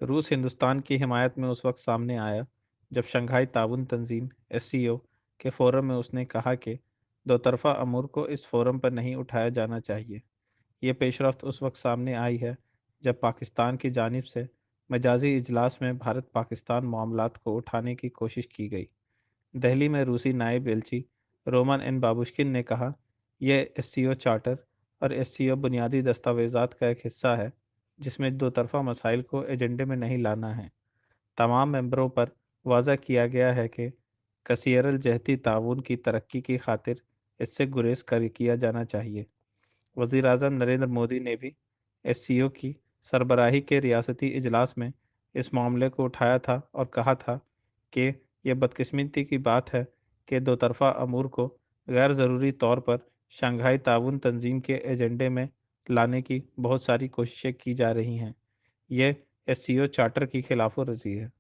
रूस हिंदुस्तान की हिमायत में उस वक्त सामने आया जब शंघाई ताउन तंजीम एससीओ के फोरम में उसने कहा कि दो तरफ़ा अमूर को इस फोरम पर नहीं उठाया जाना चाहिए। ये पेशरफ्त उस वक्त सामने आई है जब पाकिस्तान की जानिब से मजाजी इजलास में भारत पाकिस्तान मामलात को उठाने की कोशिश की गई। दिल्ली में रूसी नायब एलची रोमन एन बाबुश्किन ने कहा, यह एससीओ चार्टर और एससीओ बुनियादी दस्तावेज़ात का एक हिस्सा है जिसमें दो तरफ़ा मसाइल को एजेंडे में नहीं लाना है। तमाम मेंबरों पर वाज़ा किया गया है कि कसीरल जहती ताउन की तरक्की की खातिर इससे गुरेज कर किया जाना चाहिए। वज़ीर-ए-आज़म नरेंद्र मोदी ने भी एससीओ की सरबराही के रियासती इजलास में इस मामले को उठाया था और कहा था कि यह बदकिस्मती की बात है कि दो तरफ़ा अमूर को गैर ज़रूरी तौर पर शंघाई ताउन तंजीम के एजेंडे में लाने की बहुत सारी कोशिशें की जा रही हैं। यह एससीओ चार्टर की खिलाफ वर्जी है।